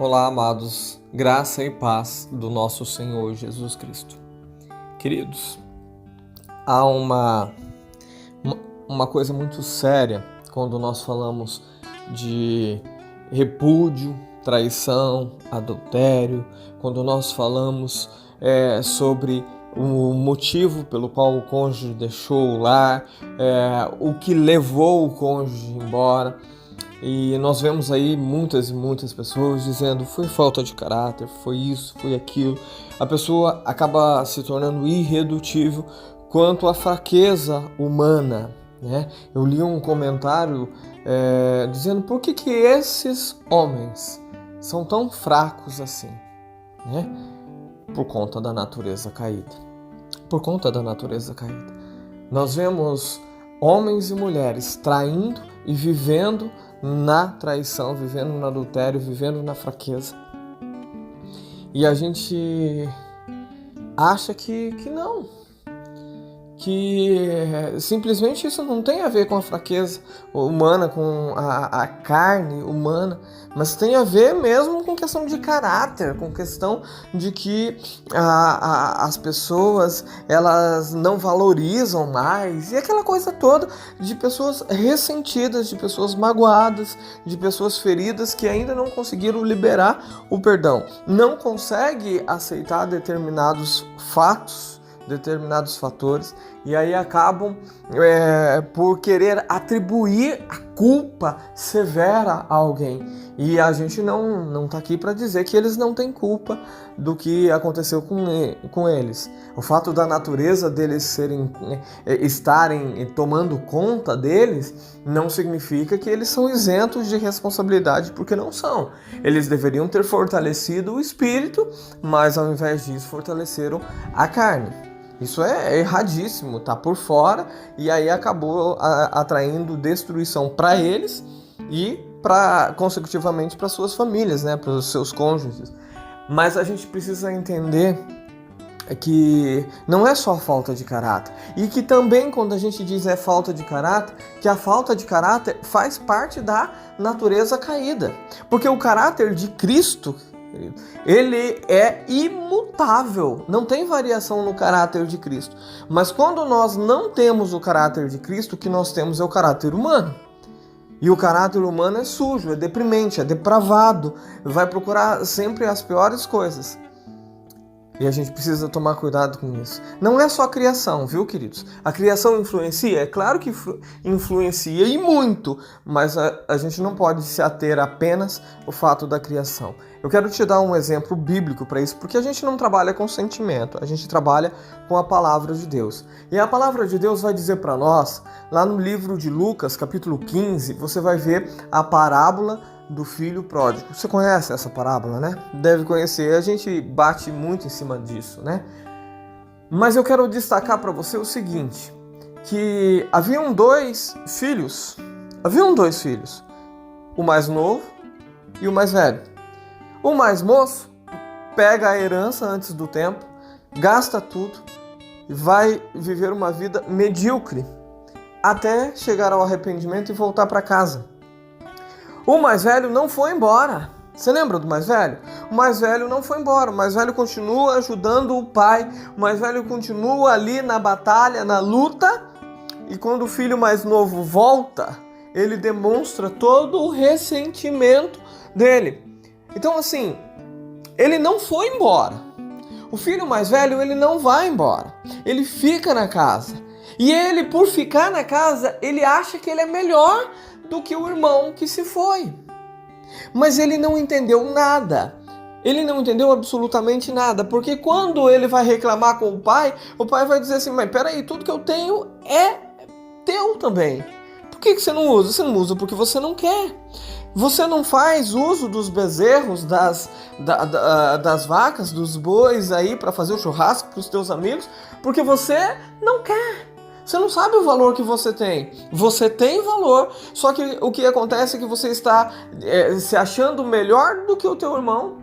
Olá, amados, graça e paz do nosso Senhor Jesus Cristo. Queridos, há uma coisa muito séria quando nós falamos de repúdio, traição, adultério, quando nós falamos sobre o motivo pelo qual o cônjuge deixou o lar, o que levou o cônjuge embora. E nós vemos aí muitas e muitas pessoas dizendo foi falta de caráter, foi isso, foi aquilo. A pessoa acaba se tornando irredutível quanto à fraqueza humana, né? Eu li um comentário dizendo por que esses homens são tão fracos assim, né? Por conta da natureza caída. Por conta da natureza caída. Nós vemos homens e mulheres traindo e vivendo na traição, vivendo no adultério, vivendo na fraqueza. E a gente acha que não. Que simplesmente isso não tem a ver com a fraqueza humana, com a carne humana, mas tem a ver mesmo com questão de caráter, com questão de que as pessoas elas não valorizam mais, e aquela coisa toda de pessoas ressentidas, de pessoas magoadas, de pessoas feridas que ainda não conseguiram liberar o perdão, não consegue aceitar determinados fatos, determinados fatores, e aí acabam por querer atribuir a culpa severa a alguém. E a gente não está aqui para dizer que eles não têm culpa do que aconteceu com eles. O fato da natureza deles estarem tomando conta deles não significa que eles são isentos de responsabilidade, porque não são. Eles deveriam ter fortalecido o espírito, mas ao invés disso fortaleceram a carne. Isso é erradíssimo, tá por fora, e aí acabou atraindo destruição para eles e consecutivamente para suas famílias, né, para os seus cônjuges. Mas a gente precisa entender que não é só falta de caráter, e que também quando a gente diz falta de caráter, que a falta de caráter faz parte da natureza caída, porque o caráter de Cristo, ele é imutável, não tem variação no caráter de Cristo. Mas quando nós não temos o caráter de Cristo, o que nós temos é o caráter humano. E o caráter humano é sujo, é deprimente, é depravado, vai procurar sempre as piores coisas. E a gente precisa tomar cuidado com isso. Não é só a criação, viu, queridos? A criação influencia? É claro que influencia e muito, mas a gente não pode se ater apenas ao fato da criação. Eu quero te dar um exemplo bíblico para isso, porque a gente não trabalha com sentimento, a gente trabalha com a palavra de Deus. E a palavra de Deus vai dizer para nós, lá no livro de Lucas, capítulo 15, você vai ver a parábola do filho pródigo. Você conhece essa parábola, né? Deve conhecer, a gente bate muito em cima disso, né? Mas eu quero destacar para você o seguinte, que haviam dois filhos, o mais novo e o mais velho. O mais moço pega a herança antes do tempo, gasta tudo e vai viver uma vida medíocre até chegar ao arrependimento e voltar para casa. O mais velho não foi embora. Você lembra do mais velho? O mais velho não foi embora. O mais velho continua ajudando o pai. O mais velho continua ali na batalha, na luta. E quando o filho mais novo volta, ele demonstra todo o ressentimento dele. Então, assim, ele não foi embora. O filho mais velho, ele não vai embora. Ele fica na casa. E ele, por ficar na casa, ele acha que ele é melhor do que o irmão que se foi. Mas ele não entendeu nada. Ele não entendeu absolutamente nada. Porque quando ele vai reclamar com o pai vai dizer assim, mas peraí, tudo que eu tenho é teu também. Por que você não usa? Você não usa porque você não quer. Você não faz uso dos bezerros, das vacas, dos bois aí para fazer o churrasco para os teus amigos, porque você não quer. Você não sabe o valor que você tem. Você tem valor, só que o que acontece é que você está se achando melhor do que o teu irmão.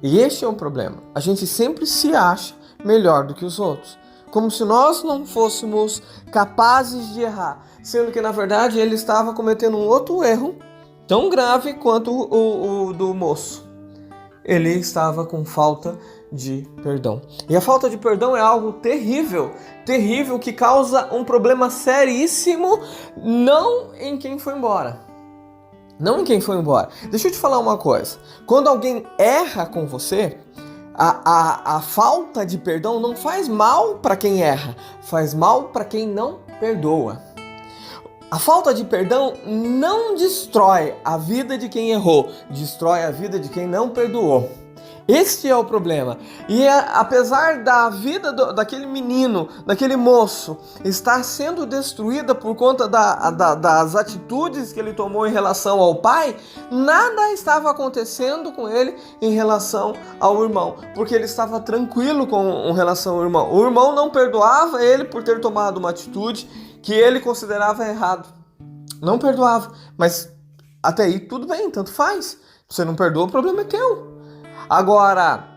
E este é um problema. A gente sempre se acha melhor do que os outros. Como se nós não fôssemos capazes de errar. Sendo que, na verdade, ele estava cometendo um outro erro tão grave quanto o do moço. Ele estava com falta de perdão. E a falta de perdão é algo terrível, terrível, que causa um problema seríssimo, não em quem foi embora. Não em quem foi embora. Deixa eu te falar uma coisa. Quando alguém erra com você, a falta de perdão não faz mal para quem erra, faz mal para quem não perdoa. A falta de perdão não destrói a vida de quem errou, destrói a vida de quem não perdoou. Este é o problema. E apesar da vida daquele menino, daquele moço, estar sendo destruída por conta das atitudes que ele tomou em relação ao pai, nada estava acontecendo com ele em relação ao irmão, porque ele estava tranquilo com relação ao irmão. O irmão não perdoava ele por ter tomado uma atitude que ele considerava errado. Não perdoava, mas até aí tudo bem, tanto faz. Você não perdoa, o problema é teu. Agora,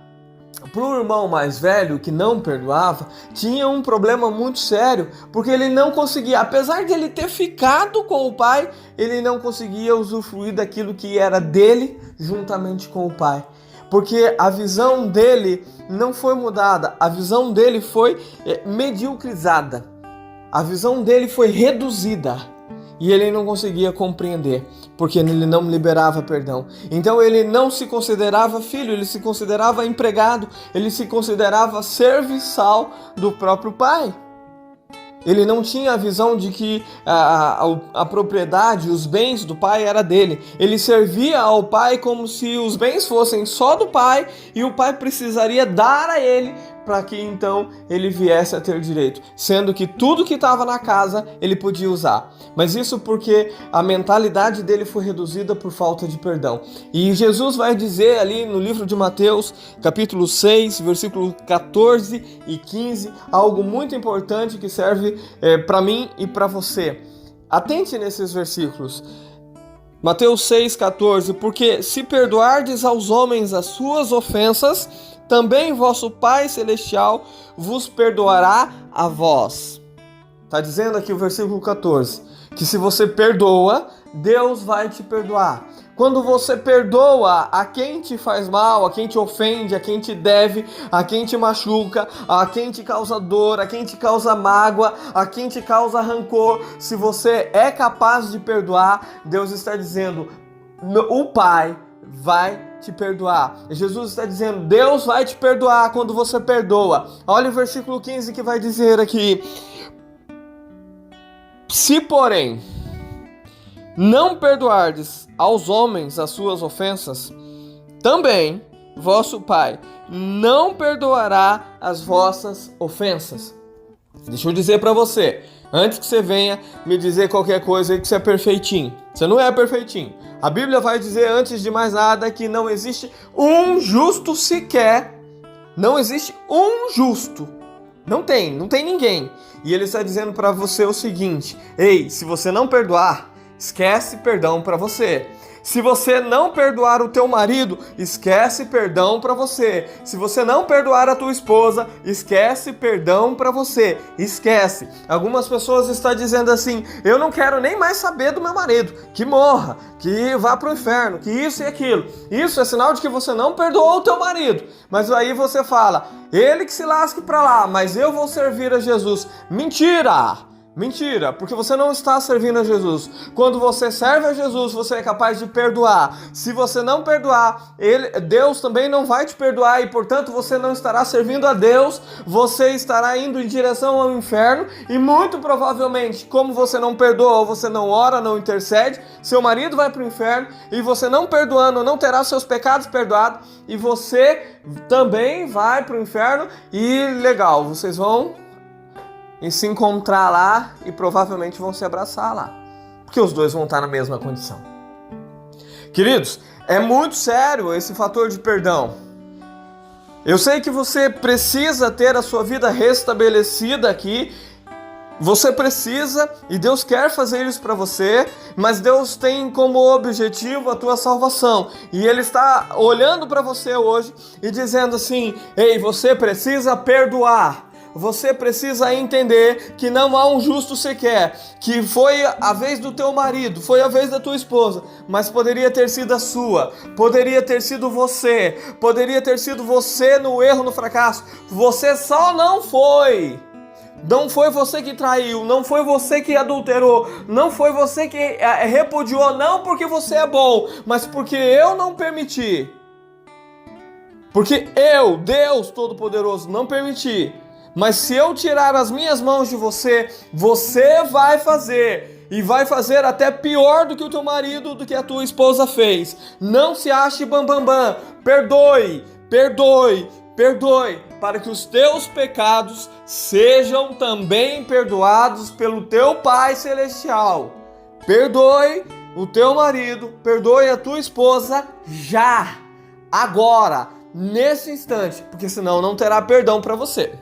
para o irmão mais velho que não perdoava, tinha um problema muito sério, porque ele não conseguia, apesar de ele ter ficado com o pai, ele não conseguia usufruir daquilo que era dele juntamente com o pai. Porque a visão dele não foi mudada, a visão dele foi mediocrizada. A visão dele foi reduzida e ele não conseguia compreender, porque ele não liberava perdão. Então ele não se considerava filho, ele se considerava empregado, ele se considerava serviçal do próprio pai. Ele não tinha a visão de que a propriedade, os bens do pai era dele. Ele servia ao pai como se os bens fossem só do pai e o pai precisaria dar a ele para que então ele viesse a ter direito, sendo que tudo que estava na casa ele podia usar. Mas isso porque a mentalidade dele foi reduzida por falta de perdão. E Jesus vai dizer ali no livro de Mateus, capítulo 6, versículo 14 e 15, algo muito importante que serve para mim e para você. Atente nesses versículos. Mateus 6,14, porque se perdoardes aos homens as suas ofensas, também vosso Pai Celestial vos perdoará a vós. Está dizendo aqui o versículo 14, que se você perdoa, Deus vai te perdoar. Quando você perdoa a quem te faz mal, a quem te ofende, a quem te deve, a quem te machuca, a quem te causa dor, a quem te causa mágoa, a quem te causa rancor, se você é capaz de perdoar, Deus está dizendo, o Pai vai te perdoar. Jesus está dizendo, Deus vai te perdoar quando você perdoa. Olha o versículo 15 que vai dizer aqui, se porém não perdoardes aos homens as suas ofensas, também vosso Pai não perdoará as vossas ofensas. Deixa eu dizer para você, antes que você venha me dizer qualquer coisa aí que você é perfeitinho. Você não é perfeitinho. A Bíblia vai dizer, antes de mais nada, que não existe um justo sequer. Não existe um justo. Não tem ninguém. E ele está dizendo para você o seguinte, ei, se você não perdoar, esquece perdão para você. Se você não perdoar o teu marido, esquece perdão para você. Se você não perdoar a tua esposa, esquece perdão para você. Esquece. Algumas pessoas estão dizendo assim, eu não quero nem mais saber do meu marido. Que morra, que vá pro inferno, que isso e aquilo. Isso é sinal de que você não perdoou o teu marido. Mas aí você fala, ele que se lasque para lá, mas eu vou servir a Jesus. Mentira! Mentira, porque você não está servindo a Jesus. Quando você serve a Jesus, você é capaz de perdoar. Se você não perdoar, Deus também não vai te perdoar e, portanto, você não estará servindo a Deus, você estará indo em direção ao inferno e, muito provavelmente, como você não perdoa, você não ora, não intercede, seu marido vai para o inferno e você não perdoando, não terá seus pecados perdoados e você também vai para o inferno e, legal, vocês vão e se encontrar lá e provavelmente vão se abraçar lá, porque os dois vão estar na mesma condição. Queridos, é muito sério esse fator de perdão. Eu sei que você precisa ter a sua vida restabelecida aqui, você precisa e Deus quer fazer isso para você, mas Deus tem como objetivo a tua salvação e Ele está olhando para você hoje e dizendo assim, ei, você precisa perdoar. você precisa entender que não há um justo sequer, que foi a vez do teu marido, foi a vez da tua esposa, mas poderia ter sido a sua, poderia ter sido você no erro, no fracasso. Você só não foi. Não foi você que traiu, não foi você que adulterou, não foi você que repudiou, não porque você é bom, mas porque eu não permiti. Porque eu, Deus Todo-Poderoso, não permiti. Mas se eu tirar as minhas mãos de você, você vai fazer. E vai fazer até pior do que o teu marido, do que a tua esposa fez. Não se ache bambambam. Perdoe, perdoe, perdoe, para que os teus pecados sejam também perdoados pelo teu Pai Celestial. Perdoe o teu marido, perdoe a tua esposa já, agora, nesse instante, porque senão não terá perdão para você.